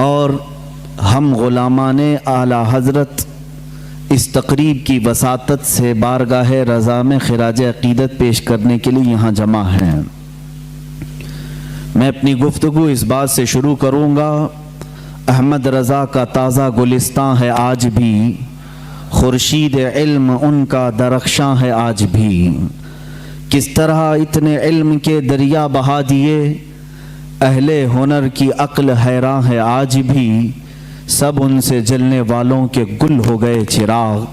اور ہم غلامان اعلیٰ حضرت اس تقریب کی وساطت سے بارگاہ رضا میں خراج عقیدت پیش کرنے کے لیے یہاں جمع ہیں۔ میں اپنی گفتگو اس بات سے شروع کروں گا، احمد رضا کا تازہ گلستان ہے آج بھی، خورشید علم ان کا درخشاں ہے آج بھی۔ کس طرح اتنے علم کے دریا بہا دیے، اہل ہنر کی عقل حیراں ہے آج بھی، سب ان سے جلنے والوں کے گل ہو گئے چراغ،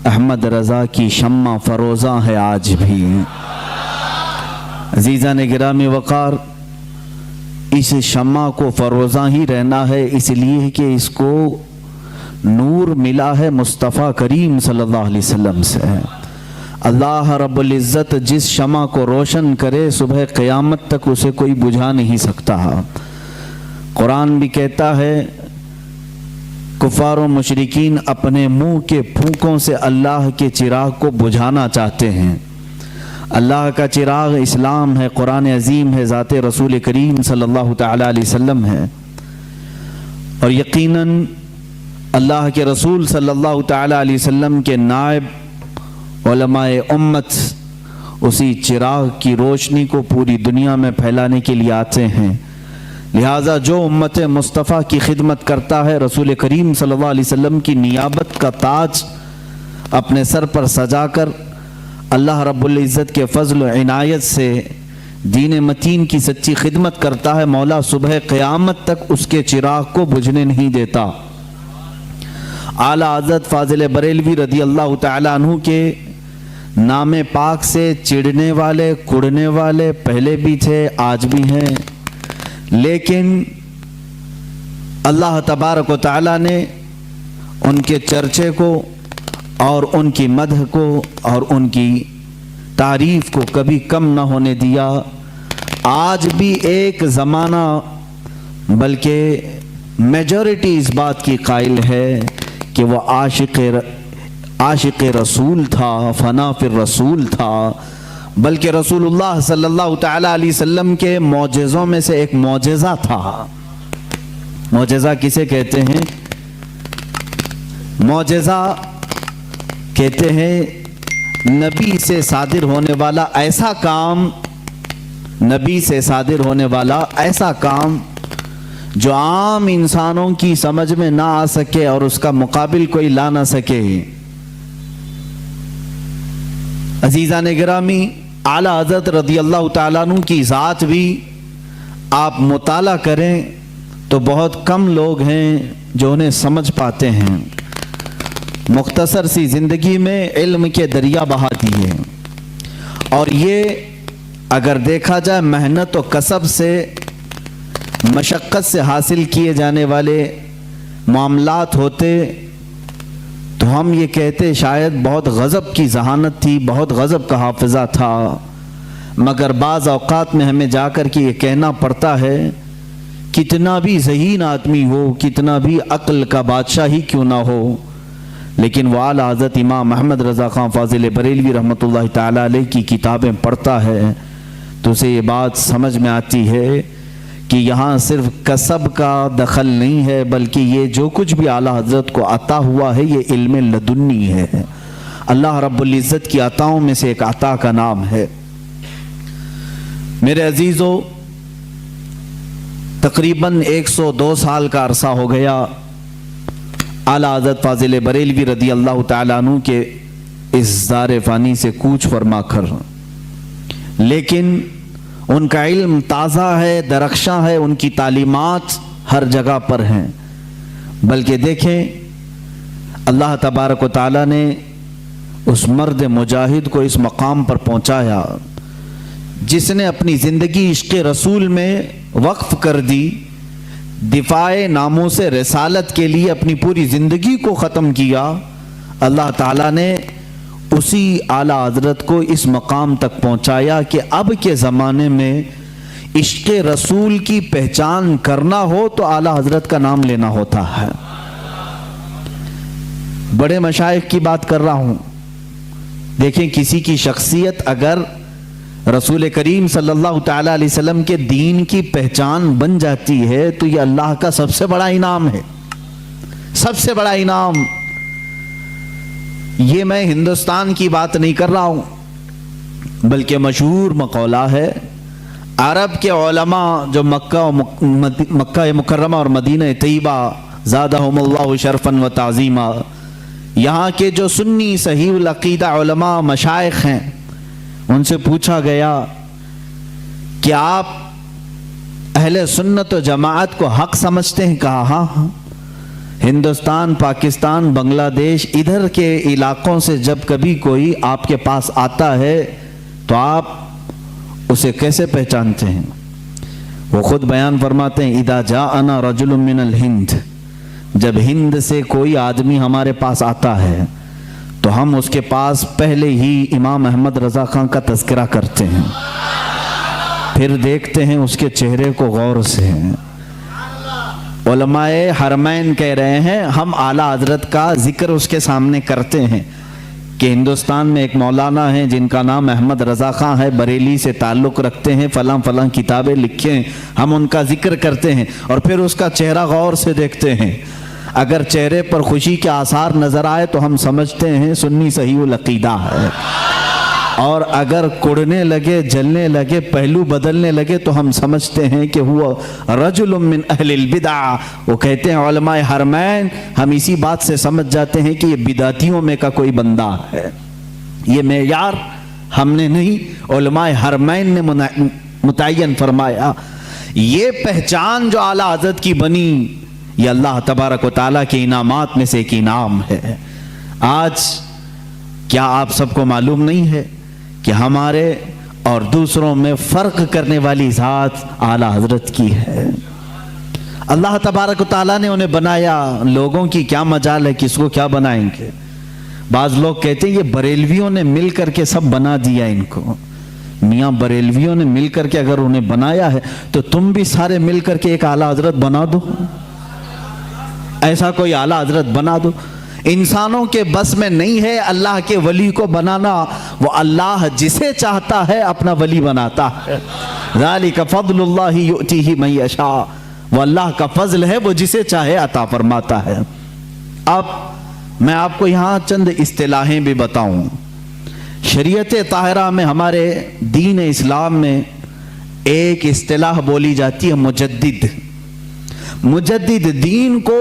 احمد رضا کی شمع فروزاں ہے آج بھی۔ عزیزان گرامی وقار، اس شمع کو فروزاں ہی رہنا ہے، اس لیے کہ اس کو نور ملا ہے مصطفیٰ کریم صلی اللہ علیہ وسلم سے۔ اللہ رب العزت جس شمع کو روشن کرے صبح قیامت تک اسے کوئی بجھا نہیں سکتا۔ قرآن بھی کہتا ہے کفار و مشرکین اپنے منہ کے پھونکوں سے اللہ کے چراغ کو بجھانا چاہتے ہیں۔ اللہ کا چراغ اسلام ہے، قرآن عظیم ہے، ذات رسول کریم صلی اللہ تعالی علیہ وسلم ہے، اور یقیناً اللہ کے رسول صلی اللہ تعالی علیہ وسلم کے نائب علماء امت اسی چراغ کی روشنی کو پوری دنیا میں پھیلانے کے لیے آتے ہیں۔ لہٰذا جو امت مصطفیٰ کی خدمت کرتا ہے، رسول کریم صلی اللہ علیہ وسلم کی نیابت کا تاج اپنے سر پر سجا کر اللہ رب العزت کے فضل و عنایت سے دین متین کی سچی خدمت کرتا ہے، مولا صبح قیامت تک اس کے چراغ کو بجھنے نہیں دیتا۔ اعلیٰ حضرت فاضل بریلوی رضی اللہ تعالیٰ عنہ کے نام پاک سے چڑھنے والے کڑنے والے پہلے بھی تھے، آج بھی ہیں، لیکن اللہ تبارک و تعالیٰ نے ان کے چرچے کو اور ان کی مدح کو اور ان کی تعریف کو کبھی کم نہ ہونے دیا۔ آج بھی ایک زمانہ بلکہ میجورٹی اس بات کی قائل ہے کہ وہ عاشق رسول تھا، فنا فی الرسول تھا، بلکہ رسول اللہ صلی اللہ تعالی علیہ وسلم کے معجزوں میں سے ایک معجزہ تھا۔ معجزہ کسے کہتے ہیں؟ معجزہ کہتے ہیں نبی سے صادر ہونے والا ایسا کام، نبی سے صادر ہونے والا ایسا کام جو عام انسانوں کی سمجھ میں نہ آ سکے اور اس کا مقابل کوئی لا نہ سکے۔ عزیزان گرامی، اعلیٰ حضرت رضی اللہ تعالیٰ عنہ کی ذات بھی آپ مطالعہ کریں تو بہت کم لوگ ہیں جو انہیں سمجھ پاتے ہیں۔ مختصر سی زندگی میں علم کے دریا بہا دیے، اور یہ اگر دیکھا جائے محنت و کسب سے، مشقت سے حاصل کیے جانے والے معاملات ہوتے تو ہم یہ کہتے شاید بہت غضب کی ذہانت تھی، بہت غضب کا حافظہ تھا، مگر بعض اوقات میں ہمیں جا کر کے یہ کہنا پڑتا ہے کتنا بھی ذہین آدمی ہو، کتنا بھی عقل کا بادشاہ ہی کیوں نہ ہو، لیکن وہ اعلیٰ حضرت امام احمد رضا خان فاضل بریلوی رحمۃ اللہ تعالیٰ علیہ کی کتابیں پڑھتا ہے تو اسے یہ بات سمجھ میں آتی ہے کہ یہاں صرف کسب کا دخل نہیں ہے، بلکہ یہ جو کچھ بھی اعلیٰ حضرت کو عطا ہوا ہے یہ علم لدنی ہے، اللہ رب العزت کی عطاؤں میں سے ایک عطا کا نام ہے۔ میرے عزیزو، تقریباً 102 سال کا عرصہ ہو گیا اعلیٰ حضرت فاضل بریلوی رضی اللہ تعالیٰ عنہ کے اس زار فانی سے کوچ فرما کر، لیکن ان کا علم تازہ ہے، درخشاں ہے، ان کی تعلیمات ہر جگہ پر ہیں، بلکہ دیکھیں اللہ تبارک و تعالیٰ نے اس مرد مجاہد کو اس مقام پر پہنچایا جس نے اپنی زندگی عشق رسول میں وقف کر دی، دفاع ناموس رسالت کے لیے اپنی پوری زندگی کو ختم کیا۔ اللہ تعالیٰ نے اسی اعلیٰ حضرت کو اس مقام تک پہنچایا کہ اب کے زمانے میں عشق رسول کی پہچان کرنا ہو تو اعلیٰ حضرت کا نام لینا ہوتا ہے۔ بڑے مشائخ کی بات کر رہا ہوں، دیکھیں کسی کی شخصیت اگر رسول کریم صلی اللہ تعالی علیہ وسلم کے دین کی پہچان بن جاتی ہے تو یہ اللہ کا سب سے بڑا انعام ہے، سب سے بڑا انعام۔ یہ میں ہندوستان کی بات نہیں کر رہا ہوں، بلکہ مشہور مقولہ ہے، عرب کے علماء جو مکہ مکرمہ اور مدینہ طیبہ زادہم اللہ شرفا و تعظیما، یہاں کے جو سنی صحیح العقیدہ علماء مشائخ ہیں، ان سے پوچھا گیا کہ آپ اہل سنت و جماعت کو حق سمجھتے ہیں؟ کہا ہاں ہاں، ہندوستان، پاکستان، بنگلہ دیش، ادھر کے علاقوں سے جب کبھی کوئی آپ کے پاس آتا ہے تو آپ اسے کیسے پہچانتے ہیں؟ وہ خود بیان فرماتے ہیں، اذا جاءنا رجل من الہند، جب ہند سے کوئی آدمی ہمارے پاس آتا ہے تو ہم اس کے پاس پہلے ہی امام احمد رضا خان کا تذکرہ کرتے ہیں، پھر دیکھتے ہیں اس کے چہرے کو غور سے۔ علماء حرمین کہہ رہے ہیں ہم اعلیٰ حضرت کا ذکر اس کے سامنے کرتے ہیں کہ ہندوستان میں ایک مولانا ہیں جن کا نام احمد رضا خان ہے، بریلی سے تعلق رکھتے ہیں، فلاں فلاں کتابیں لکھے ہیں، ہم ان کا ذکر کرتے ہیں اور پھر اس کا چہرہ غور سے دیکھتے ہیں۔ اگر چہرے پر خوشی کے آثار نظر آئے تو ہم سمجھتے ہیں سنی صحیح العقیدہ ہے، اور اگر کڑنے لگے، جلنے لگے، پہلو بدلنے لگے تو ہم سمجھتے ہیں کہ ہوا رجل من اہل البدع۔ وہ کہتے ہیں علماء حرمین، ہم اسی بات سے سمجھ جاتے ہیں کہ یہ بدعتیوں میں کا کوئی بندہ ہے۔ یہ معیار ہم نے نہیں، علماء حرمین نے متعین فرمایا۔ یہ پہچان جو اعلیٰ حضرت کی بنی، یہ اللہ تبارک و تعالیٰ کے انعامات میں سے ایک انعام ہے۔ آج کیا آپ سب کو معلوم نہیں ہے کہ ہمارے اور دوسروں میں فرق کرنے والی ذات اعلیٰ حضرت کی ہے؟ اللہ تبارک و تعالیٰ نے انہیں بنایا، لوگوں کی کیا مجال ہے کس کو کیا بنائیں گے۔ بعض لوگ کہتے ہیں یہ بریلویوں نے مل کر کے سب بنا دیا ان کو۔ میاں بریلویوں نے مل کر کے اگر انہیں بنایا ہے تو تم بھی سارے مل کر کے ایک اعلیٰ حضرت بنا دو، ایسا کوئی اعلیٰ حضرت بنا دو۔ انسانوں کے بس میں نہیں ہے اللہ کے ولی کو بنانا، وہ اللہ جسے چاہتا ہے اپنا ولی بناتا ہے۔ ذالک فضل اللہ یؤتیہ من یشاء، وہ اللہ کا فضل ہے، وہ جسے چاہے عطا فرماتا ہے۔ اب میں آپ کو یہاں چند اصطلاحیں بھی بتاؤں۔ شریعت طاہرہ میں، ہمارے دین اسلام میں ایک اصطلاح بولی جاتی ہے مجدد۔ مجدد دین کو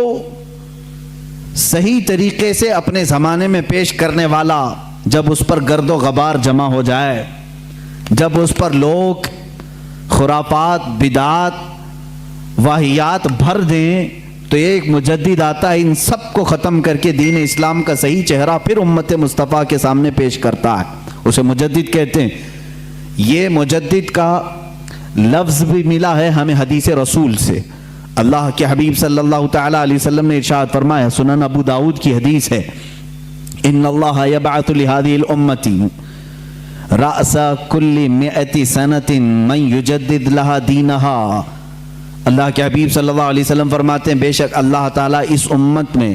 صحیح طریقے سے اپنے زمانے میں پیش کرنے والا، جب اس پر گرد و غبار جمع ہو جائے، جب اس پر لوگ خرافات، بدعات، واہیات بھر دیں تو ایک مجدد آتا ہے، ان سب کو ختم کر کے دین اسلام کا صحیح چہرہ پھر امت مصطفیٰ کے سامنے پیش کرتا ہے، اسے مجدد کہتے ہیں۔ یہ مجدد کا لفظ بھی ملا ہے ہمیں حدیث رسول سے۔ اللہ کے حبیب صلی اللہ تعالی علیہ وسلم نے ارشاد فرمایا، سنن ابو داؤد کی حدیث ہے، ان اللہ یبعث لہذه الامة رأس كل 100 سنة من یجدد لها دینها۔ اللہ کے حبیب صلی اللہ علیہ وسلم فرماتے ہیں، بے شک اللہ تعالیٰ اس امت میں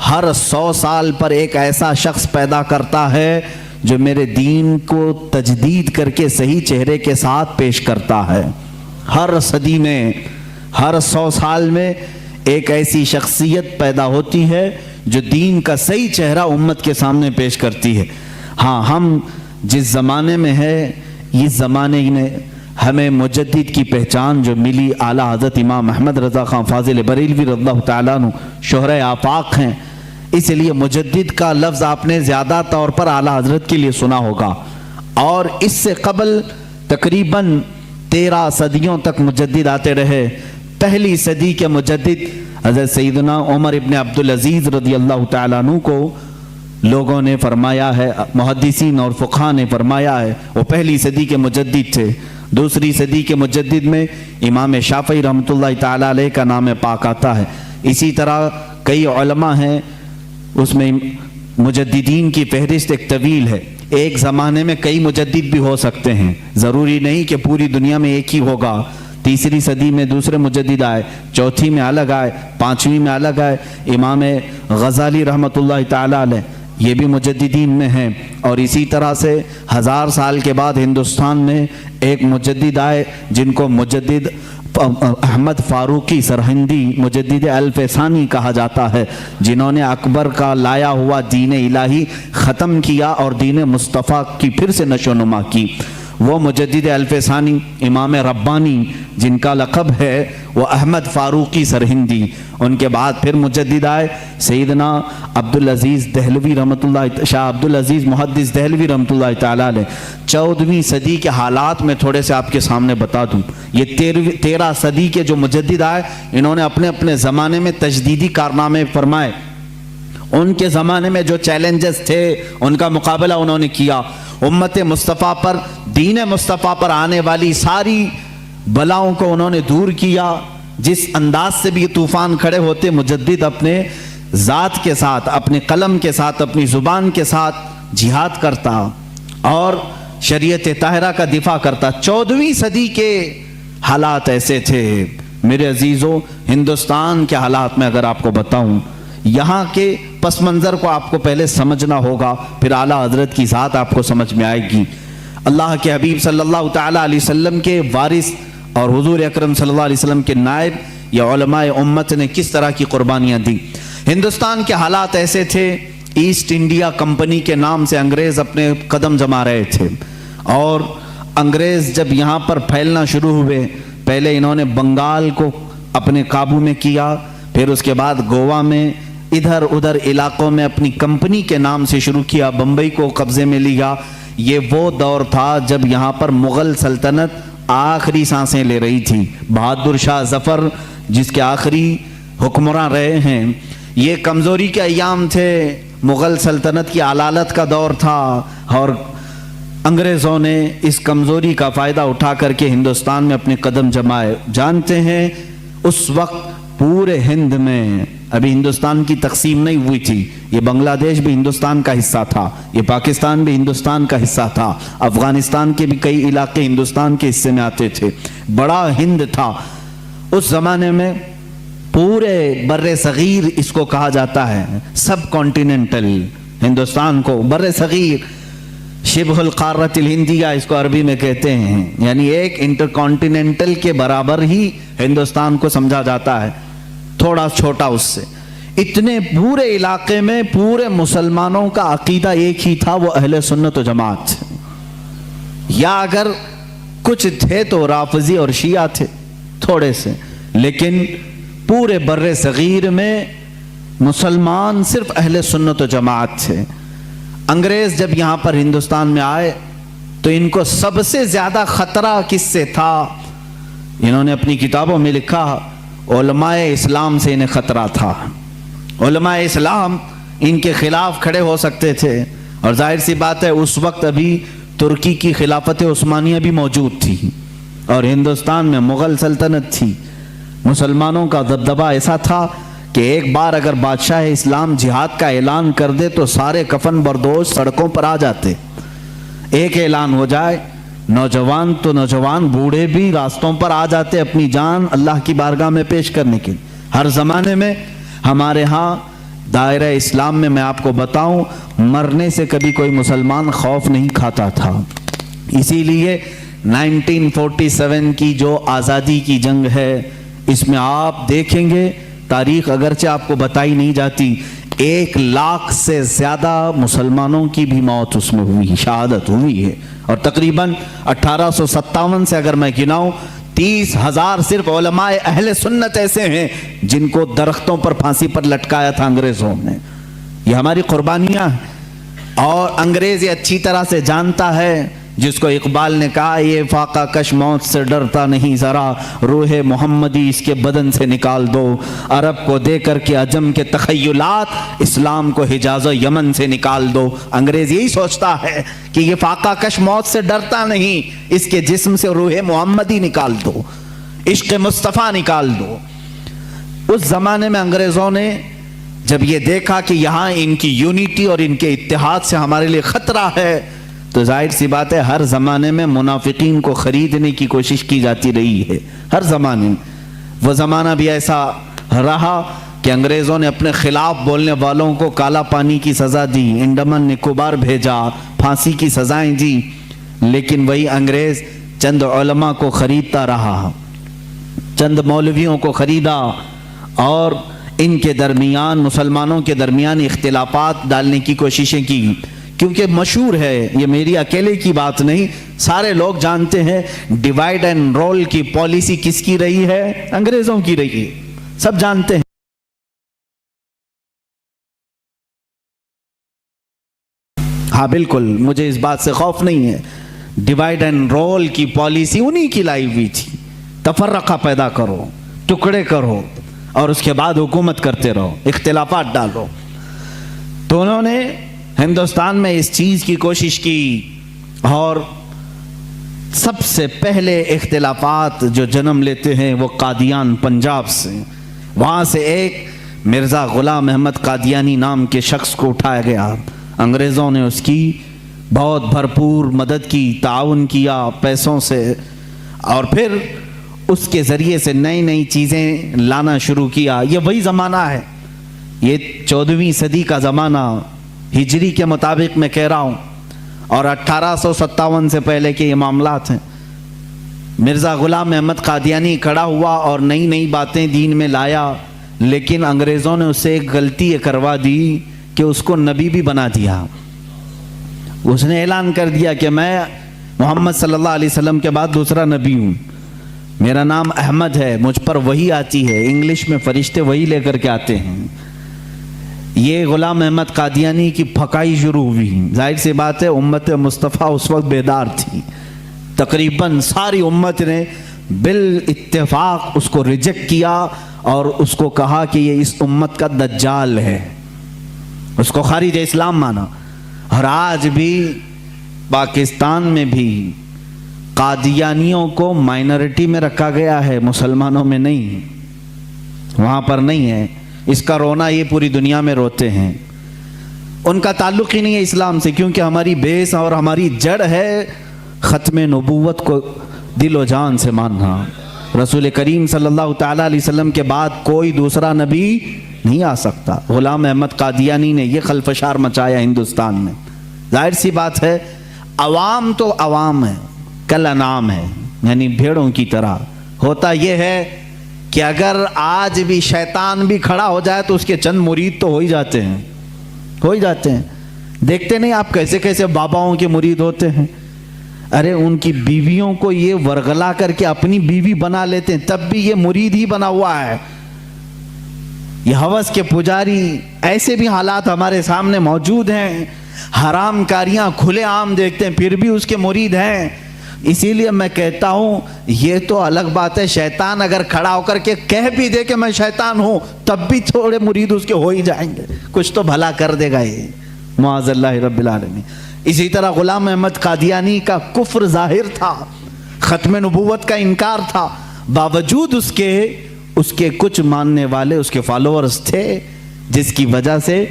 ہر 100 سال پر ایک ایسا شخص پیدا کرتا ہے جو میرے دین کو تجدید کر کے صحیح چہرے کے ساتھ پیش کرتا ہے۔ ہر صدی میں، ہر 100 سال میں ایک ایسی شخصیت پیدا ہوتی ہے جو دین کا صحیح چہرہ امت کے سامنے پیش کرتی ہے۔ ہاں، ہم جس زمانے میں ہے، اس زمانے میں ہمیں مجدد کی پہچان جو ملی، اعلیٰ حضرت امام احمد رضا خان فاضل بریلوی رضی اللہ تعالیٰ عنہ شہرۂ آفاق ہیں، اس لیے مجدد کا لفظ آپ نے زیادہ طور پر اعلیٰ حضرت کے لیے سنا ہوگا۔ اور اس سے قبل تقریباً 13 صدیوں تک مجدد آتے رہے۔ پہلی صدی کے مجدد حضرت سیدنا عمر ابن عبدالعزیز رضی اللہ تعالیٰ عنہ کو لوگوں نے فرمایا ہے، محدثین اور فقہاء نے فرمایا ہے، وہ پہلی صدی کے مجدد تھے۔ دوسری صدی کے مجدد میں امام شافعی رحمۃ اللہ تعالیٰ علیہ کا نام پاک آتا ہے۔ اسی طرح کئی علماء ہیں، اس میں مجددین کی فہرست ایک طویل ہے۔ ایک زمانے میں کئی مجدد بھی ہو سکتے ہیں، ضروری نہیں کہ پوری دنیا میں ایک ہی ہوگا۔ تیسری صدی میں دوسرے مجدد آئے، چوتھی میں الگ آئے، پانچویں میں الگ آئے۔ امام غزالی رحمۃ اللہ تعالیٰ علیہ یہ بھی مجددین میں ہیں۔ اور اسی طرح سے 1000 سال کے بعد ہندوستان میں ایک مجدد آئے جن کو مجدد احمد فاروقی سرہندی مجدد الف ثانی کہا جاتا ہے، جنہوں نے اکبر کا لایا ہوا دین الہی ختم کیا اور دین مصطفیٰ کی پھر سے نشو نما کی۔ وہ مجدد الف ثانی امام ربانی جن کا لقب ہے وہ احمد فاروقی سرہندی، ان کے بعد پھر مجدد آئے سیدنا عبدالعزیز دہلوی رحمۃ اللہ، شاہ عبدالعزیز محدث دہلوی رحمۃ اللہ تعالیٰ علیہ۔ 14ویں صدی کے حالات میں تھوڑے سے آپ کے سامنے بتا دوں، یہ 13 صدی کے جو مجدد آئے انہوں نے اپنے اپنے زمانے میں تجدیدی کارنامے فرمائے، ان کے زمانے میں جو چیلنجز تھے ان کا مقابلہ انہوں نے کیا، امت مصطفیٰ پر دین مصطفیٰ پر آنے والی ساری بلاؤں کو انہوں نے دور کیا۔ جس انداز سے بھی یہ طوفان کھڑے ہوتے، مجدد اپنے ذات کے ساتھ، اپنے قلم کے ساتھ، اپنی زبان کے ساتھ جہاد کرتا اور شریعت طاہرہ کا دفاع کرتا۔ 14ویں صدی کے حالات ایسے تھے میرے عزیزوں۔ ہندوستان کے حالات میں اگر آپ کو بتاؤں، یہاں کے پس منظر کو آپ کو پہلے سمجھنا ہوگا، پھر اعلیٰ حضرت کی ذات آپ کو سمجھ میں آئے گی۔ اللہ کے حبیب صلی اللہ تعالیٰ علیہ وسلم کے وارث اور حضور اکرم صلی اللہ علیہ وسلم کے نائب یا علماء امت نے کس طرح کی قربانیاں دی۔ ہندوستان کے حالات ایسے تھے، ایسٹ انڈیا کمپنی کے نام سے انگریز اپنے قدم جما رہے تھے، اور انگریز جب یہاں پر پھیلنا شروع ہوئے، پہلے انہوں نے بنگال کو اپنے قابو میں کیا، پھر اس کے بعد گوا میں، ادھر ادھر علاقوں میں اپنی کمپنی کے نام سے شروع کیا، بمبئی کو قبضے میں لیا۔ یہ وہ دور تھا جب یہاں پر مغل سلطنت آخری سانسیں لے رہی تھی۔ بہادر شاہ ظفر جس کے آخری حکمراں رہے ہیں، یہ کمزوری کے ایام تھے، مغل سلطنت کی علالت کا دور تھا، اور انگریزوں نے اس کمزوری کا فائدہ اٹھا کر کے ہندوستان میں اپنے قدم جمائے۔ جانتے ہیں اس وقت پورے ہند میں، ابھی ہندوستان کی تقسیم نہیں ہوئی تھی، یہ بنگلہ دیش بھی ہندوستان کا حصہ تھا، یہ پاکستان بھی ہندوستان کا حصہ تھا، افغانستان کے بھی کئی علاقے ہندوستان کے حصے میں آتے تھے، بڑا ہند تھا اس زمانے میں۔ پورے بر صغیر اس کو کہا جاتا ہے، سب کانٹیننٹل ہندوستان کو، بر صغیر شبہ القارۃ الہندیہ اس کو عربی میں کہتے ہیں، یعنی ایک انٹر کانٹیننٹل کے برابر ہی ہندوستان کو سمجھا جاتا ہے، تھوڑا چھوٹا اس سے۔ اتنے پورے علاقے میں پورے مسلمانوں کا عقیدہ ایک ہی تھا، وہ اہل سنت و جماعت، یا اگر کچھ تھے تو رافضی اور شیعہ تھے تھوڑے سے، لیکن پورے بر صغیر میں مسلمان صرف اہل سنت و جماعت تھے۔ انگریز جب یہاں پر ہندوستان میں آئے تو ان کو سب سے زیادہ خطرہ کس سے تھا؟ انہوں نے اپنی کتابوں میں لکھا، علماء اسلام سے انہیں خطرہ تھا۔ علماء اسلام ان کے خلاف کھڑے ہو سکتے تھے، اور ظاہر سی بات ہے اس وقت ابھی ترکی کی خلافت عثمانیہ بھی موجود تھی، اور ہندوستان میں مغل سلطنت تھی۔ مسلمانوں کا دبدبہ ایسا تھا کہ ایک بار اگر بادشاہ اسلام جہاد کا اعلان کر دے تو سارے کفن بردوش سڑکوں پر آ جاتے۔ ایک اعلان ہو جائے، نوجوان تو نوجوان، بوڑھے بھی راستوں پر آ جاتے اپنی جان اللہ کی بارگاہ میں پیش کرنے کے لیے۔ ہر زمانے میں ہمارے ہاں دائرہ اسلام میں، میں آپ کو بتاؤں، مرنے سے کبھی کوئی مسلمان خوف نہیں کھاتا تھا۔ اسی لیے 1947 کی جو آزادی کی جنگ ہے، اس میں آپ دیکھیں گے تاریخ اگرچہ آپ کو بتائی نہیں جاتی، 1 لاکھ سے زیادہ مسلمانوں کی بھی موت اس میں ہوئی، شہادت ہوئی ہے، اور تقریباً 1857 سے اگر میں گناؤں 30,000 صرف علماء اہل سنت ایسے ہیں جن کو درختوں پر پھانسی پر لٹکایا تھا انگریزوں نے۔ یہ ہماری قربانیاں ہیں، اور انگریز یہ اچھی طرح سے جانتا ہے، جس کو اقبال نے کہا، یہ فاقہ کش موت سے ڈرتا نہیں ذرا، روح محمدی اس کے بدن سے نکال دو، عرب کو دے کر کے عجم کے تخیلات، اسلام کو حجاز و یمن سے نکال دو۔ انگریز یہی سوچتا ہے کہ یہ فاقہ کش موت سے ڈرتا نہیں، اس کے جسم سے روح محمدی نکال دو، عشق مصطفیٰ نکال دو۔ اس زمانے میں انگریزوں نے جب یہ دیکھا کہ یہاں ان کی یونٹی اور ان کے اتحاد سے ہمارے لیے خطرہ ہے، تو ظاہر سی بات ہے ہر زمانے میں منافقین کو خریدنے کی کوشش کی جاتی رہی ہے، ہر زمانے میں۔ وہ زمانہ بھی ایسا رہا کہ انگریزوں نے اپنے خلاف بولنے والوں کو کالا پانی کی سزا دی، انڈمان نکوبار بھیجا، پھانسی کی سزائیں دی، لیکن وہی انگریز چند علماء کو خریدتا رہا، چند مولویوں کو خریدا اور ان کے درمیان، مسلمانوں کے درمیان اختلافات ڈالنے کی کوششیں کی، کیونکہ مشہور ہے، یہ میری اکیلے کی بات نہیں، سارے لوگ جانتے ہیں ڈیوائیڈ اینڈ رول کی پالیسی کس کی رہی ہے؟ انگریزوں کی رہی ہے، سب جانتے ہیں۔ ہاں بالکل، مجھے اس بات سے خوف نہیں ہے، ڈیوائیڈ اینڈ رول کی پالیسی انہی کی لائی ہوئی تھی، تفرقہ پیدا کرو، ٹکڑے کرو اور اس کے بعد حکومت کرتے رہو، اختلافات ڈالو۔ تو انہوں نے ہندوستان میں اس چیز کی کوشش کی، اور سب سے پہلے اختلافات جو جنم لیتے ہیں وہ قادیان پنجاب سے، وہاں سے ایک مرزا غلام احمد قادیانی نام کے شخص کو اٹھایا گیا، انگریزوں نے اس کی بہت بھرپور مدد کی، تعاون کیا پیسوں سے، اور پھر اس کے ذریعے سے نئی نئی چیزیں لانا شروع کیا۔ یہ وہی زمانہ ہے، یہ 14ویں صدی کا زمانہ، ہجری کے مطابق میں کہہ رہا ہوں، اور 1857 سے پہلے کے یہ معاملات ہیں۔ مرزا غلام احمد قادیانی کھڑا ہوا اور نئی نئی باتیں دین میں لایا، لیکن انگریزوں نے اسے ایک غلطی یہ کروا دی کہ اس کو نبی بھی بنا دیا۔ اس نے اعلان کر دیا کہ میں محمد صلی اللہ علیہ وسلم کے بعد دوسرا نبی ہوں، میرا نام احمد ہے، مجھ پر وحی آتی ہے، انگلش میں فرشتے وحی لے کر کے آتے ہیں۔ یہ غلام احمد قادیانی کی پھکائی شروع ہوئی۔ ظاہر سی بات ہے امت مصطفیٰ اس وقت بیدار تھی، تقریباً ساری امت نے بالاتفاق اس کو ریجیکٹ کیا اور اس کو کہا کہ یہ اس امت کا دجال ہے، اس کو خارج اسلام مانا۔ اور آج بھی پاکستان میں بھی قادیانیوں کو مائنورٹی میں رکھا گیا ہے، مسلمانوں میں نہیں، وہاں پر نہیں ہے۔ اس کا رونا یہ پوری دنیا میں روتے ہیں۔ ان کا تعلق ہی نہیں ہے اسلام سے، کیونکہ ہماری بیس اور ہماری جڑ ہے ختم نبوت کو دل و جان سے ماننا۔ رسول کریم صلی اللہ تعالیٰ علیہ وسلم کے بعد کوئی دوسرا نبی نہیں آ سکتا۔ غلام احمد قادیانی نے یہ خلفشار مچایا ہندوستان میں۔ ظاہر سی بات ہے عوام تو عوام ہے، کل انعام ہے، یعنی بھیڑوں کی طرح۔ ہوتا یہ ہے کہ اگر آج بھی شیطان بھی کھڑا ہو جائے تو اس کے چند مرید تو ہو ہی جاتے ہیں، ہو ہی جاتے ہیں۔ دیکھتے نہیں آپ کیسے کیسے باباؤں کے مرید ہوتے ہیں؟ ارے ان کی بیویوں کو یہ ورغلا کر کے اپنی بیوی بنا لیتے ہیں، تب بھی یہ مرید ہی بنا ہوا ہے۔ یہ ہوس کے پجاری، ایسے بھی حالات ہمارے سامنے موجود ہیں، حرام کاریاں کھلے عام دیکھتے ہیں پھر بھی اس کے مرید ہیں۔ اسی لیے میں کہتا ہوں یہ تو الگ بات ہے، شیطان اگر کھڑا ہو کر کے کہہ بھی دے کہ میں شیطان ہوں تب بھی تھوڑے مرید اس کے ہو ہی جائیں گے، کچھ تو بھلا کر دے گا یہ، معاذ اللہ رب العالمین۔ اسی طرح غلام احمد قادیانی کا کفر ظاہر تھا، ختم نبوت کا انکار تھا، باوجود اس کے کچھ ماننے والے اس کے فالوورز تھے، جس کی وجہ سے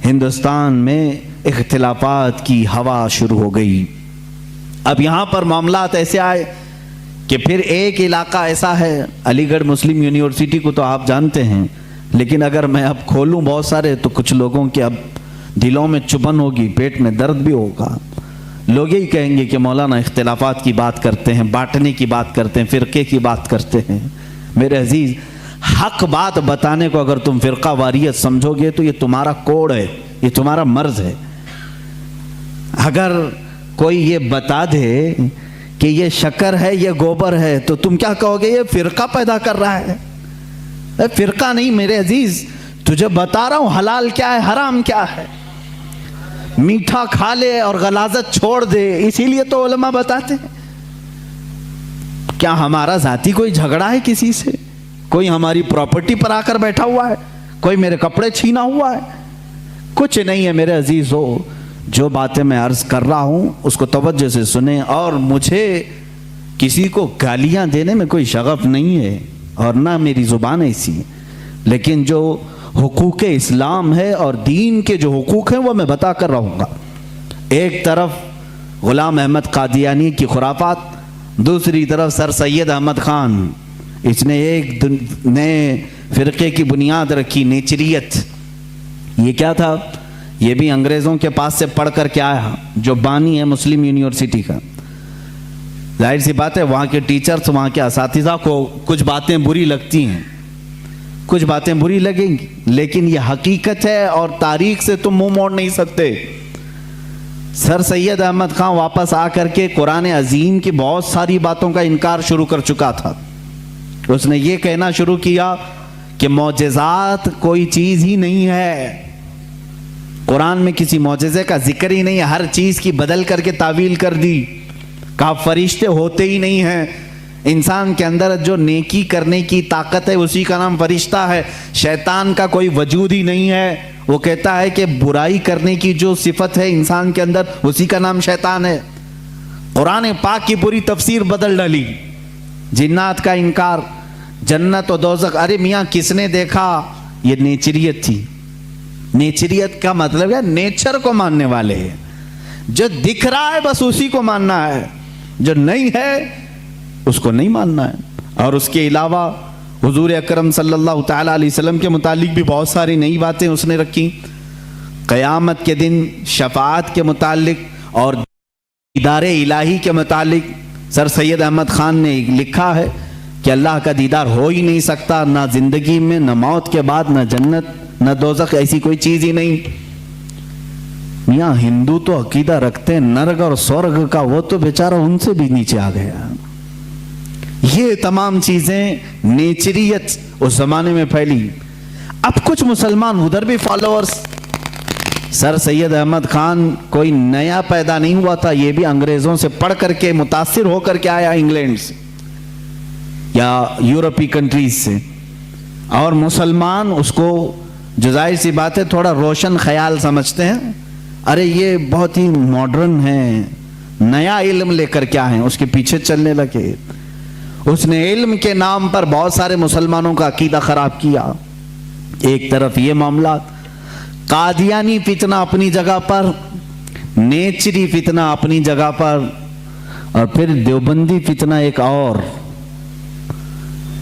ہندوستان میں اختلافات کی ہوا شروع ہو گئی۔ اب یہاں پر معاملات ایسے آئے کہ پھر ایک علاقہ ایسا ہے، علی گڑھ مسلم یونیورسٹی کو تو آپ جانتے ہیں، لیکن اگر میں اب کھولوں بہت سارے تو کچھ لوگوں کے اب دلوں میں چبھن ہوگی، پیٹ میں درد بھی ہوگا۔ لوگ یہی کہیں گے کہ مولانا اختلافات کی بات کرتے ہیں، بانٹنے کی بات کرتے ہیں، فرقے کی بات کرتے ہیں۔ میرے عزیز، حق بات بتانے کو اگر تم فرقہ واریت سمجھو گے تو یہ تمہارا کوڑ ہے، یہ تمہارا مرض ہے۔ اگر کوئی یہ بتا دے کہ یہ شکر ہے، یہ گوبر ہے، تو تم کیا کہو گے؟ یہ فرقہ پیدا کر رہا ہے۔ فرقہ نہیں میرے عزیز، تجھے بتا رہا ہوں حلال کیا ہے، حرام کیا ہے۔ میٹھا کھا لے اور غلاظت چھوڑ دے، اسی لیے تو علماء بتاتے ہیں۔ کیا ہمارا ذاتی کوئی جھگڑا ہے کسی سے؟ کوئی ہماری پراپرٹی پر آ کر بیٹھا ہوا ہے؟ کوئی میرے کپڑے چھینا ہوا ہے؟ کچھ نہیں ہے میرے عزیز ہو۔ جو باتیں میں عرض کر رہا ہوں اس کو توجہ سے سنیں، اور مجھے کسی کو گالیاں دینے میں کوئی شغف نہیں ہے اور نہ میری زبان ایسی ہے، لیکن جو حقوق اسلام ہے اور دین کے جو حقوق ہیں وہ میں بتا کر رہوں گا۔ ایک طرف غلام احمد قادیانی کی خرافات، دوسری طرف سر سید احمد خان، اس نے ایک نئے فرقے کی بنیاد رکھی نیچریت. یہ کیا تھا؟ یہ بھی انگریزوں کے پاس سے پڑھ کر کے آیا, جو بانی ہے مسلم یونیورسٹی کا. ظاہر سی بات ہے وہاں کے ٹیچرز, وہاں کے اساتذہ کو کچھ باتیں بری لگتی ہیں, کچھ باتیں بری لگیں گی, لیکن یہ حقیقت ہے اور تاریخ سے تم منہ موڑ نہیں سکتے. سر سید احمد خان واپس آ کر کے قرآن عظیم کی بہت ساری باتوں کا انکار شروع کر چکا تھا. اس نے یہ کہنا شروع کیا کہ معجزات کوئی چیز ہی نہیں ہے, قرآن میں کسی معجزے کا ذکر ہی نہیں ہے, ہر چیز کی بدل کر کے تعویل کر دی. کہا فرشتے ہوتے ہی نہیں ہیں, انسان کے اندر جو نیکی کرنے کی طاقت ہے اسی کا نام فرشتہ ہے. شیطان کا کوئی وجود ہی نہیں ہے, وہ کہتا ہے کہ برائی کرنے کی جو صفت ہے انسان کے اندر اسی کا نام شیطان ہے. قرآن پاک کی پوری تفسیر بدل ڈالی. جنات کا انکار, جنت و دوزخ, ارے میاں کس نے دیکھا؟ یہ نیچریت تھی. نیچریت کا مطلب ہے نیچر کو ماننے والے ہیں. جو دکھ رہا ہے بس اسی کو ماننا ہے, جو نہیں ہے اس کو نہیں ماننا ہے. اور اس کے علاوہ حضور اکرم صلی اللہ تعالیٰ علیہ وسلم کے متعلق بھی بہت ساری نئی باتیں اس نے رکھی. قیامت کے دن شفاعت کے متعلق اور دیدار الہی کے متعلق سر سید احمد خان نے لکھا ہے کہ اللہ کا دیدار ہو ہی نہیں سکتا, نہ زندگی میں, نہ موت کے بعد, نہ جنت, نہ دوزخ, ایسی کوئی چیز ہی نہیں. میاں ہندو تو عقیدہ رکھتے ہیں نرگ اور سورگ کا, وہ تو بیچارہ ان سے بھی نیچے آ گیا. یہ تمام چیزیں نیچریت اس زمانے میں پھیلی. اب کچھ مسلمان ادھر بھی فالوورز. سر سید احمد خان کوئی نیا پیدا نہیں ہوا تھا, یہ بھی انگریزوں سے پڑھ کر کے متاثر ہو کر کے آیا, انگلینڈ سے یا یورپی کنٹریز سے. اور مسلمان اس کو جو ظاہر سی بات ہے تھوڑا روشن خیال سمجھتے ہیں, ارے یہ بہت ہی ماڈرن ہے, نیا علم لے کر کیا ہیں, اس کے پیچھے چلنے لگے. اس نے علم کے نام پر بہت سارے مسلمانوں کا عقیدہ خراب کیا. ایک طرف یہ معاملات, قادیانی فتنہ اپنی جگہ پر, نیچری فتنہ اپنی جگہ پر, اور پھر دیوبندی فتنہ ایک اور.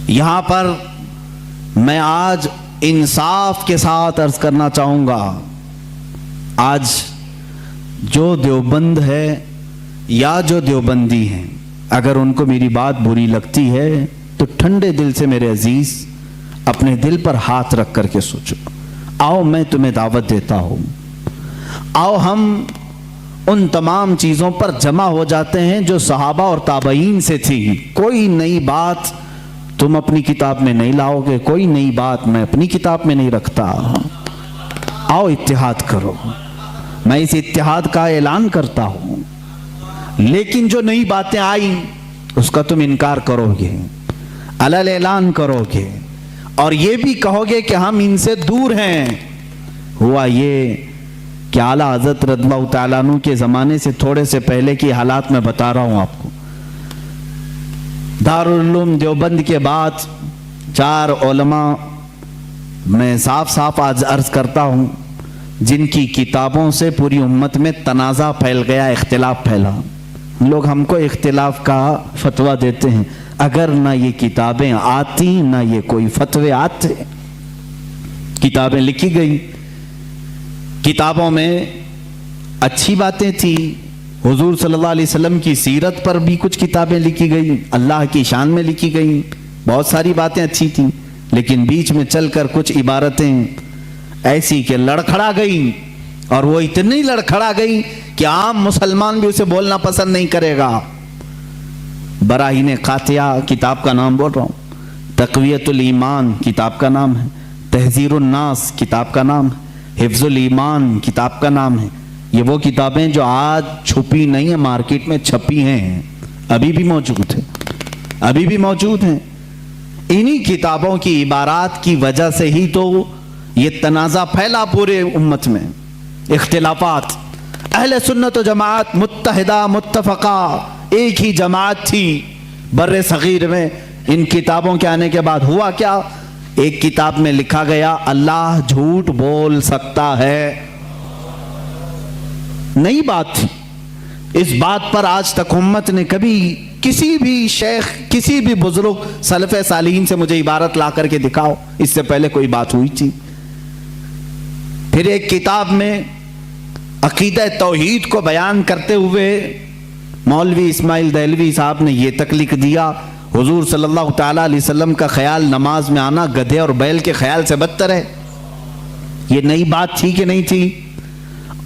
یہاں پر میں آج انصاف کے ساتھ عرض کرنا چاہوں گا, آج جو دیوبند ہے یا جو دیوبندی ہیں, اگر ان کو میری بات بری لگتی ہے تو ٹھنڈے دل سے میرے عزیز اپنے دل پر ہاتھ رکھ کر کے سوچو. آؤ میں تمہیں دعوت دیتا ہوں, آؤ ہم ان تمام چیزوں پر جمع ہو جاتے ہیں جو صحابہ اور تابعین سے تھی. کوئی نئی بات تم اپنی کتاب میں نہیں لاؤ گے, کوئی نئی بات میں اپنی کتاب میں نہیں رکھتا. آؤ اتحاد کرو, میں اس اتحاد کا اعلان کرتا ہوں. لیکن جو نئی باتیں آئیں اس کا تم انکار کرو گے, علل اعلان کرو گے, اور یہ بھی کہو گے کہ ہم ان سے دور ہیں. ہوا یہ کہ اعلیٰ حضرت رضی اللہ تعالیٰ عنہ کے زمانے سے تھوڑے سے پہلے کی حالات میں بتا رہا ہوں آپ کو. دارالعلوم دیوبند کے بعد 4 علماء میں صاف صاف آج عرض کرتا ہوں جن کی کتابوں سے پوری امت میں تنازع پھیل گیا, اختلاف پھیلا. لوگ ہم کو اختلاف کا فتویٰ دیتے ہیں, اگر نہ یہ کتابیں آتی نہ یہ کوئی فتوے آتے. کتابیں لکھی گئی, کتابوں میں اچھی باتیں تھی, حضور صلی اللہ علیہ وسلم کی سیرت پر بھی کچھ کتابیں لکھی گئی, اللہ کی شان میں لکھی گئی, بہت ساری باتیں اچھی تھیں. لیکن بیچ میں چل کر کچھ عبارتیں ایسی کہ لڑکھڑا گئی, اور وہ اتنی لڑکھڑا گئی کہ عام مسلمان بھی اسے بولنا پسند نہیں کرے گا. براہین قاطعہ کتاب کا نام بول رہا ہوں, تقویت الایمان کتاب کا نام ہے, تحذیر الناس کتاب کا نام ہے, حفظ الایمان کتاب کا نام ہے. یہ وہ کتابیں جو آج چھپی نہیں ہیں, مارکیٹ میں چھپی ہیں, ابھی بھی موجود ہیں, ابھی بھی موجود ہیں. انہی کتابوں کی عبارات کی وجہ سے ہی تو یہ تنازع پھیلا پورے امت میں, اختلافات. اہل سنت و جماعت متحدہ متفقہ ایک ہی جماعت تھی بر صغیر میں. ان کتابوں کے آنے کے بعد ہوا کیا, ایک کتاب میں لکھا گیا اللہ جھوٹ بول سکتا ہے. نئی بات تھی, اس بات پر آج تک امت نے کبھی کسی بھی شیخ کسی بھی بزرگ سلف صالحین سے مجھے عبارت لا کر کے دکھاؤ اس سے پہلے کوئی بات ہوئی تھی؟ پھر ایک کتاب میں عقیدہ توحید کو بیان کرتے ہوئے مولوی اسماعیل دہلوی صاحب نے یہ تک لکھ دیا حضور صلی اللہ تعالی علیہ وسلم کا خیال نماز میں آنا گدھے اور بیل کے خیال سے بدتر ہے۔ یہ نئی بات تھی کہ نہیں تھی؟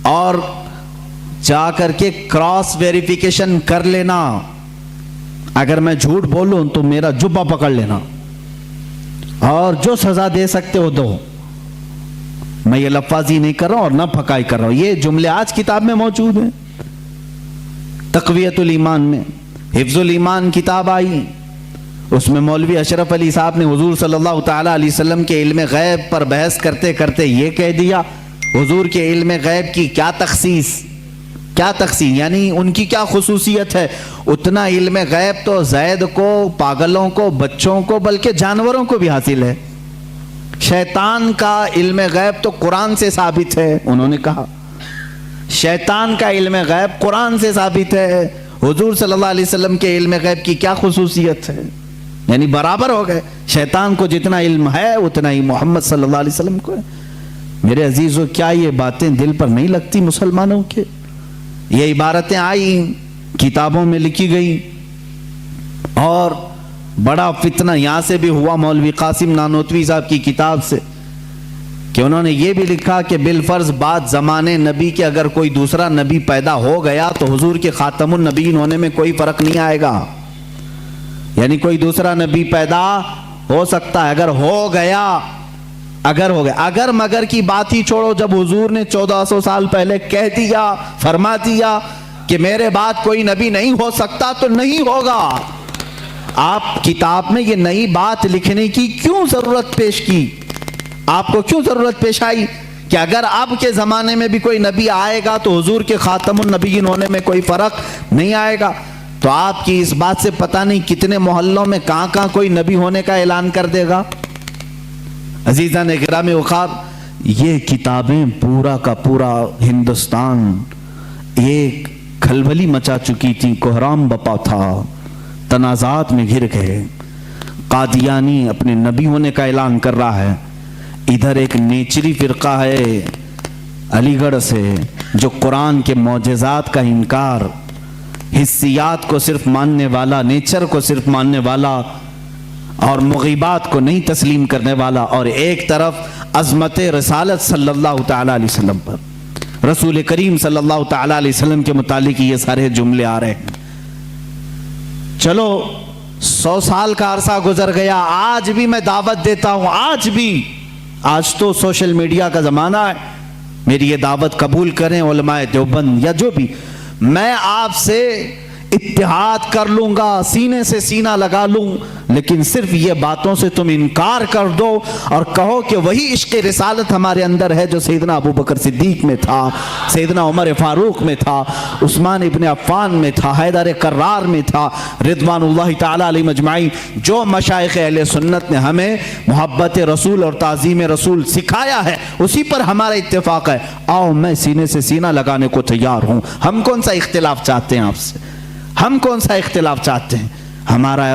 اور جا کر کے کراس ویریفیکیشن کر لینا، اگر میں جھوٹ بولوں تو میرا جبہ پکڑ لینا اور جو سزا دے سکتے ہو دو۔ میں یہ لفاظی نہیں کر رہا ہوں اور نہ پھکائی کر رہا ہوں، یہ جملے آج کتاب میں موجود ہیں۔ تقویت الایمان میں حفظ الایمان کتاب آئی، اس میں مولوی اشرف علی صاحب نے حضور صلی اللہ تعالی علیہ وسلم کے علم غیب پر بحث کرتے کرتے یہ کہہ دیا، حضور کے علم غیب کی کیا تخصیص یعنی ان کی کیا خصوصیت ہے؟ اتنا علم غیب تو زید کو، پاگلوں کو، بچوں کو، بلکہ جانوروں کو بھی حاصل ہے۔ شیطان کا علم غیب تو قرآن سے ثابت ہے، انہوں نے کہا شیطان کا علم غیب قرآن سے ثابت ہے، حضور صلی اللہ علیہ وسلم کے علم غیب کی کیا خصوصیت ہے؟ یعنی برابر ہو گئے، شیطان کو جتنا علم ہے اتنا ہی محمد صلی اللہ علیہ وسلم کو ہے۔ میرے عزیزو، کیا یہ باتیں دل پر نہیں لگتی مسلمانوں کے؟ یہ عبارتیں آئی، کتابوں میں لکھی گئی، اور بڑا فتنہ یہاں سے بھی ہوا مولوی قاسم نانوتوی صاحب کی کتاب سے کہ انہوں نے یہ بھی لکھا کہ بالفرض بعد زمانے نبی کے اگر کوئی دوسرا نبی پیدا ہو گیا تو حضور کے خاتم النبیین ہونے میں کوئی فرق نہیں آئے گا، یعنی کوئی دوسرا نبی پیدا ہو سکتا ہے اگر ہو گیا، اگر مگر کی بات ہی چھوڑو، جب حضور نے 1400 سال پہلے کہہ دیا، فرما دیا کہ میرے بعد کوئی نبی نہیں ہو سکتا تو نہیں ہوگا۔ آپ کتاب میں یہ نئی بات لکھنے کی کیوں ضرورت پیش کی؟ آپ کو کیوں ضرورت پیش آئی کہ اگر اب کے زمانے میں بھی کوئی نبی آئے گا تو حضور کے خاتم النبیین ہونے میں کوئی فرق نہیں آئے گا؟ تو آپ کی اس بات سے پتہ نہیں کتنے محلوں میں کہاں کوئی نبی ہونے کا اعلان کر دے گا۔ عزیزان گرامی وقار، یہ کتابیں پورا کا پورا ہندوستان ایک کھلبلی مچا چکی تھی، کوہرام بپا تھا، تنازعات میں گھر گئے۔ قادیانی اپنے نبی ہونے کا اعلان کر رہا ہے، ادھر ایک نیچری فرقہ ہے علی گڑھ سے جو قرآن کے معجزات کا انکار، حسیات کو صرف ماننے والا، نیچر کو صرف ماننے والا اور مغیبات کو نہیں تسلیم کرنے والا، اور ایک طرف عظمت رسالت صلی اللہ تعالی علیہ وسلم پر، رسول کریم صلی اللہ تعالی علیہ وسلم کے متعلق یہ سارے جملے آ رہے ہیں۔ چلو 100 سال کا عرصہ گزر گیا، آج بھی میں دعوت دیتا ہوں، آج تو سوشل میڈیا کا زمانہ ہے، میری یہ دعوت قبول کریں علماء دیوبند یا جو بھی، میں آپ سے اتحاد کر لوں گا، سینے سے سینہ لگا لوں، لیکن صرف یہ باتوں سے تم انکار کر دو اور کہو کہ وہی عشق رسالت ہمارے اندر ہے جو سیدنا ابو بکر صدیق میں تھا، سیدنا عمر فاروق میں تھا، عثمان ابن عفان میں تھا، حیدر کرار میں تھا، رضوان اللہ تعالی علیہ مجمعین۔ جو مشائخ اہل سنت نے ہمیں محبت رسول اور تعظیم رسول سکھایا ہے اسی پر ہمارا اتفاق ہے، آؤ میں سینے سے سینہ لگانے کو تیار ہوں۔ ہم کون سا اختلاف چاہتے ہیں آپ سے؟ ہم کون سا اختلاف چاہتے ہیں؟ ہمارا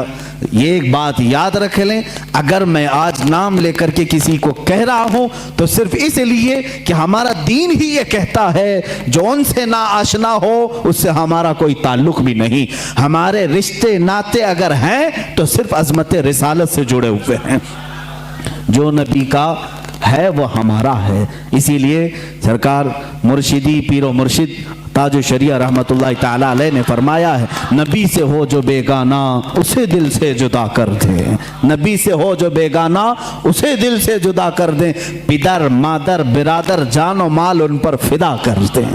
یہ ایک بات یاد رکھ لیں، اگر میں آج نام لے کر کے کسی کو کہہ رہا ہوں تو صرف اس لیے کہ ہمارا دین ہی یہ کہتا ہے جو ان سے نا آشنا ہو اس سے ہمارا کوئی تعلق بھی نہیں، ہمارے رشتے ناتے اگر ہیں تو صرف عظمت رسالت سے جڑے ہوئے ہیں، جو نبی کا ہے وہ ہمارا ہے۔ اسی لیے سرکار مرشدی پیر و مرشد تاج الشریعہ رحمت اللہ تعالی علیہ نے فرمایا ہے، نبی سے ہو جو بیگانہ اسے دل سے جدا کر دیں، نبی سے ہو جو بیگانہ اسے دل سے جدا کر دیں، پدر مادر برادر جان و مال ان پر فدا کر دیں۔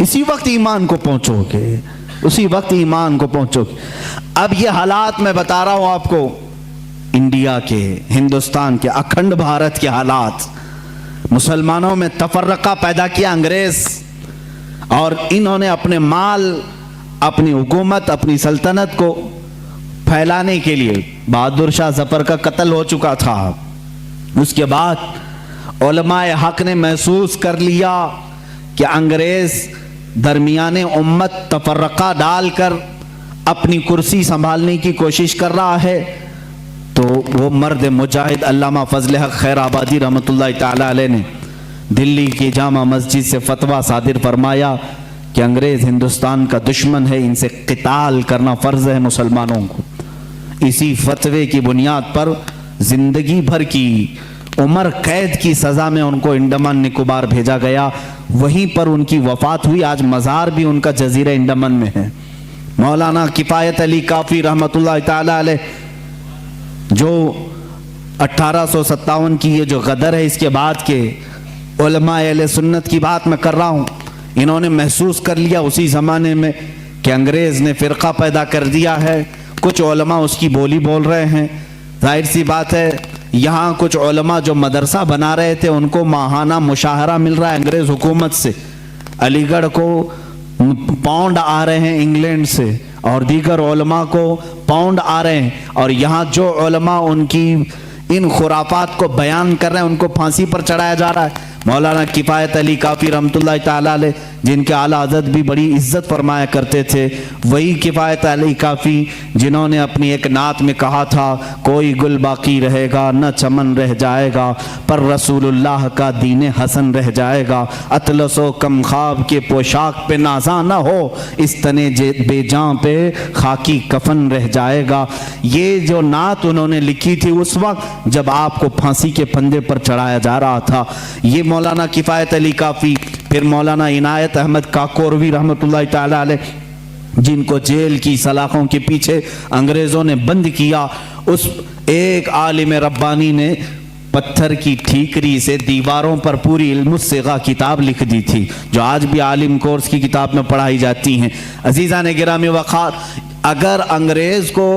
اسی وقت ایمان کو پہنچو گے، اسی وقت ایمان کو پہنچو گے۔ اب یہ حالات میں بتا رہا ہوں آپ کو، انڈیا کے، ہندوستان کے، اکھنڈ بھارت کے حالات، مسلمانوں میں تفرقہ پیدا کیا انگریز، اور انہوں نے اپنے مال، اپنی حکومت، اپنی سلطنت کو پھیلانے کے لیے، بہادر شاہ ظفر کا قتل ہو چکا تھا، اس کے بعد علماء حق نے محسوس کر لیا کہ انگریز درمیان امت تفرقہ ڈال کر اپنی کرسی سنبھالنے کی کوشش کر رہا ہے تو وہ مرد مجاہد علامہ فضل حق خیر آبادی رحمۃ اللہ تعالی علیہ نے دلی کی جامع مسجد سے فتویٰ صادر فرمایا کہ انگریز ہندوستان کا دشمن ہے، ان سے قتال کرنا فرض ہے مسلمانوں کو۔ اسی فتوے کی بنیاد پر زندگی بھر کی عمر قید کی سزا میں ان کو انڈمان نکوبار بھیجا گیا، وہیں پر ان کی وفات ہوئی۔ آج مزار بھی ان کا جزیرہ انڈمان میں ہے۔ مولانا کفایت علی کافی رحمۃ اللہ تعالی علیہ جو 1857 کی یہ جو غدر ہے، اس کے بعد کے علماء اہل سنت کی بات میں کر رہا ہوں، انہوں نے محسوس کر لیا اسی زمانے میں کہ انگریز نے فرقہ پیدا کر دیا ہے، کچھ علماء اس کی بولی بول رہے ہیں۔ ظاہر سی بات ہے یہاں کچھ علماء جو مدرسہ بنا رہے تھے ان کو ماہانہ مشاہرہ مل رہا ہے انگریز حکومت سے، علی گڑھ کو پاؤنڈ آ رہے ہیں انگلینڈ سے، اور دیگر علماء کو پاؤنڈ آ رہے ہیں، اور یہاں جو علماء ان کی ان خرافات کو بیان کر رہے ہیں ان کو پھانسی پر چڑھایا جا رہا ہے۔ مولانا کفایت علی کافی رحمۃ اللہ تعالی علیہ جن کے اعلیٰ حضرت بھی بڑی عزت فرمایا کرتے تھے، وہی کفایت علی کافی جنہوں نے اپنی ایک نعت میں کہا تھا کوئی گل باقی رہے گا نہ چمن رہ جائے گا، پر رسول اللہ کا دین حسن رہ جائے گا، اطلس و کم خواب کے پوشاک پہ نازاں نہ ہو، اس تنے بے جاں پہ خاکی کفن رہ جائے گا۔ یہ جو نعت انہوں نے لکھی تھی اس وقت جب آپ کو پھانسی کے پھندے پر چڑھایا جا رہا تھا، یہ مولانا کفایت علی کافی۔ پھر مولانا عنایت احمد کاکوروی رحمۃ اللہ تعالی علیہ جن کو جیل کی سلاخوں کے پیچھے انگریزوں نے بند کیا، اس ایک عالم ربانی نے پتھر کی ٹھیکری سے دیواروں پر پوری علم الصیغہ کتاب لکھ دی تھی، جو آج بھی عالم کورس کی کتاب میں پڑھائی جاتی ہیں۔ عزیزان گرامی وقار، اگر انگریز کو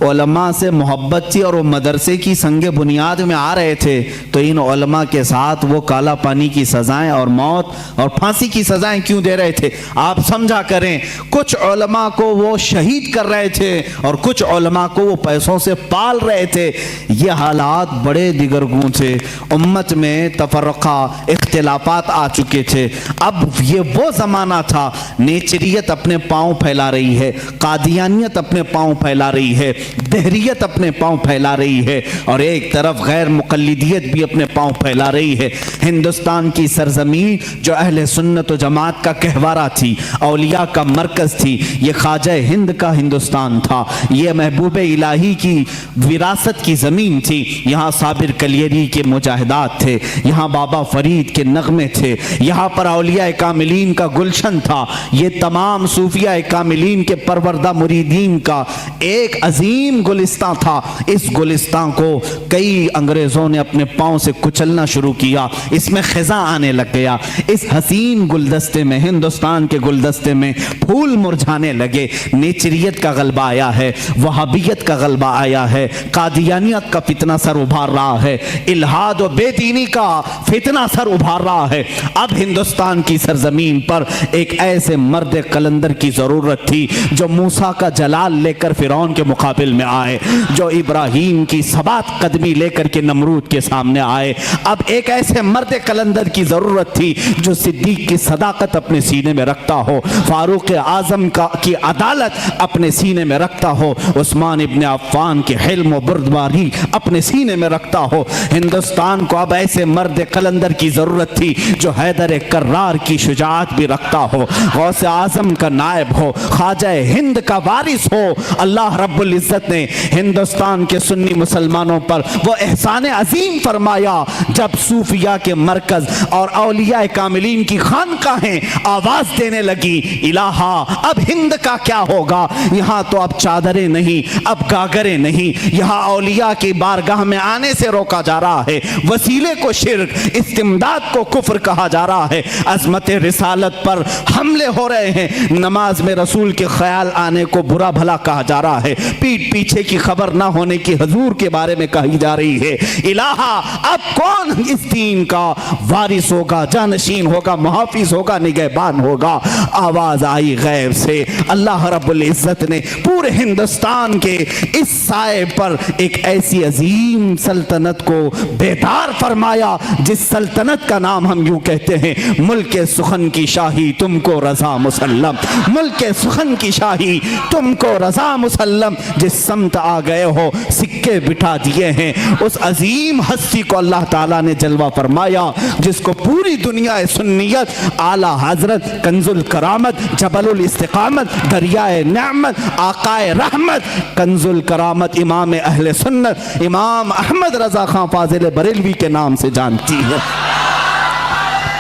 علماء سے محبت تھی اور وہ مدرسے کی سنگ بنیاد میں آ رہے تھے تو ان علماء کے ساتھ وہ کالا پانی کی سزائیں اور موت اور پھانسی کی سزائیں کیوں دے رہے تھے؟ آپ سمجھا کریں، کچھ علماء کو وہ شہید کر رہے تھے اور کچھ علماء کو وہ پیسوں سے پال رہے تھے۔ یہ حالات بڑے دیگرگوں تھے، امت میں تفرقہ اختلافات آ چکے تھے۔ اب یہ وہ زمانہ تھا، نیچریت اپنے پاؤں پھیلا رہی ہے، قادیانیت اپنے پاؤں پھیلا رہی ہے، دہریت اپنے پاؤں پھیلا رہی ہے، اور ایک طرف غیر مقلدیت بھی اپنے پاؤں پھیلا رہی ہے۔ ہندوستان کی سرزمین جو اہل سنت و جماعت کا گہوارہ تھی، اولیاء کا مرکز تھی، یہ خواجہ ہند کا ہندوستان تھا، یہ محبوب الہی کی وراثت کی زمین تھی۔ یہاں صابر کلیری کے مجاہدات تھے، یہاں بابا فرید کے نغمے تھے، یہاں پر اولیاء کاملین کا گلشن تھا، یہ تمام صوفیاء کاملین کے پروردہ مریدین کا ایک عظیم گلستان تھا۔ اس گلستان کو کئی انگریزوں نے اپنے پاؤں سے کچلنا شروع کیا، اس میں خزاں آنے لگ گیا، اس حسین گلدستے میں، ہندوستان کے گلدستے میں پھول مرجھانے لگے۔ نیچریت کا غلبہ آیا ہے، وہابیت کا غلبہ آیا ہے، قادیانیت کا فتنہ سر ابھار رہا ہے، الہاد و بے دینی کا فتنہ سر ابھار رہا ہے۔ اب ہندوستان کی سرزمین پر ایک ایسے مرد قلندر کی ضرورت تھی جو موسیٰ کا جلال لے کر فرعون کے مقابل میں آئے، جو ابراہیم کی ثبات قدمی لے کر کے نمرود کے سامنے آئے۔ اب ایک ایسے مرد قلندر کی ضرورت تھی جو صدیق کی صداقت اپنے سینے میں رکھتا ہو، فاروق اعظم کی عدالت اپنے سینے میں رکھتا ہو، عثمان ابن عفان کی حلم و بردباری اپنے سینے میں رکھتا ہو۔ ہندوستان کو اب ایسے مرد قلندر کی ضرورت تھی جو حیدر کرار کی شجاعت بھی رکھتا ہو، غوث اعظم کا نائب ہو، خواجہ ہند کا وارث ہو۔ اللہ رب العزت نے ہندوستان کے سنی مسلمانوں پر وہ احسان عظیم فرمایا جب صوفیاء کے مرکز اور اولیاء کاملین کی خانقاہیں آواز دینے لگی، الہا اب ہند کا کیا ہوگا؟ یہاں تو اب چادریں نہیں، اب گاگریں نہیں، یہاں اولیاء کی بارگاہ میں آنے سے روکا جا رہا ہے، وسیلے کو شرک، استمداد کو کفر کہا جا رہا ہے، عظمت رسالت پر حملے ہو رہے ہیں، نماز میں رسول کے خیال آنے کو برا بھلا کہا جا رہا ہے، پیٹ پیچھے کی خبر نہ ہونے کی حضور کے بارے میں کہی جا رہی ہے۔ الہا اب کون اس دین کا وارث ہوگا، جانشین ہوگا، محافظ ہوگا، نگہبان ہوگا؟ آواز آئی غیب سے، اللہ رب العزت نے پورے ہندوستان کے اس سائے پر ایک ایسی عظیم سلطنت کو بیدار فرمایا جس سلطنت کا نام ہم یوں کہتے ہیں ملک سخن کی شاہی تم کو رضا مسلم، ملک سخن کی شاہی تم کو رضا مسلم۔ جس سمت آ گئے ہو سکے بٹھا دیے ہیں، اس عظیم ہستی کو اللہ تعالیٰ نے جلوہ فرمایا جس کو پوری دنیا سنیت اعلیٰ حضرت کنز الکرامت، جبل الاستقامت، دریائے نعمت، آقائے رحمت، کنز الکرامت امام اہل سنت امام احمد رضا خان فاضل بریلوی کے نام سے جانتی ہے۔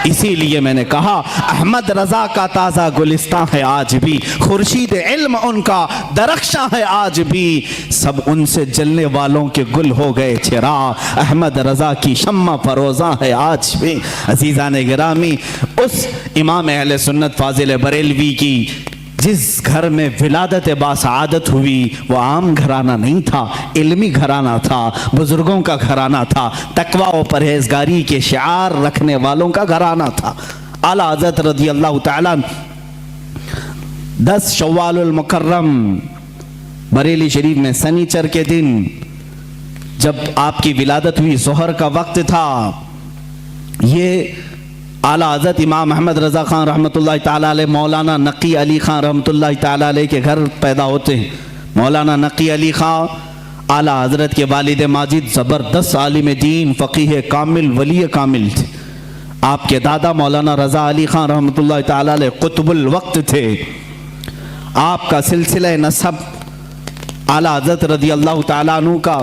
اسی لیے میں نے کہا احمد رضا کا تازہ گلستان ہے آج بھی، خورشید علم ان کا درخشاں ہے آج بھی، سب ان سے جلنے والوں کے گل ہو گئے چراغ، احمد رضا کی شمع فروزاں ہے آج بھی۔ عزیزان گرامی، اس امام اہل سنت فاضل بریلوی کی جس گھر میں ولادت باسعادت ہوئی وہ عام گھرانہ نہیں تھا، علمی گھرانہ تھا، بزرگوں کا گھرانہ تھا، تقوی و پرہیزگاری کے شعار رکھنے والوں کا گھرانہ تھا۔ اعلیٰ حضرت رضی اللہ تعالیٰ 10 شوال المکرم بریلی شریف میں سنیچر کے دن جب آپ کی ولادت ہوئی، ظہر کا وقت تھا، یہ اعلیٰ حضرت امام احمد رضا خان رحمۃ اللہ تعالیٰ علیہ مولانا نقی علی خان رحمۃ اللہ تعالیٰ علیہ کے گھر پیدا ہوتے ہیں۔ مولانا نقی علی خان اعلیٰ حضرت کے والد ماجد زبردست عالم دین، فقیہ کامل، ولی کامل تھے۔ آپ کے دادا مولانا رضا علی خان رحمۃ اللہ تعالیٰ علیہ قطب الوقت تھے۔ آپ کا سلسلہ نسب اعلیٰ حضرت رضی اللہ تعالیٰ عنہ کا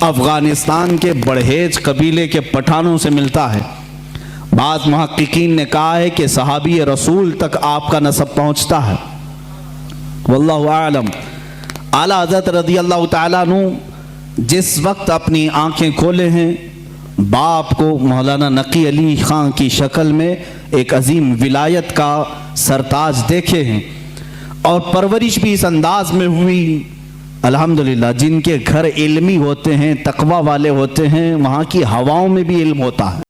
افغانستان کے بڑھیج قبیلے کے پٹھانوں سے ملتا ہے۔ بعض محققین نے کہا ہے کہ صحابی رسول تک آپ کا نسب پہنچتا ہے، واللہ اعلم۔ اعلیٰ حضرت رضی اللہ تعالیٰ عنہ جس وقت اپنی آنکھیں کھولے ہیں، باپ کو مولانا نقی علی خان کی شکل میں ایک عظیم ولایت کا سرتاج دیکھے ہیں، اور پرورش بھی اس انداز میں ہوئی۔ الحمدللہ جن کے گھر علمی ہوتے ہیں، تقوی والے ہوتے ہیں، وہاں کی ہواؤں میں بھی علم ہوتا ہے۔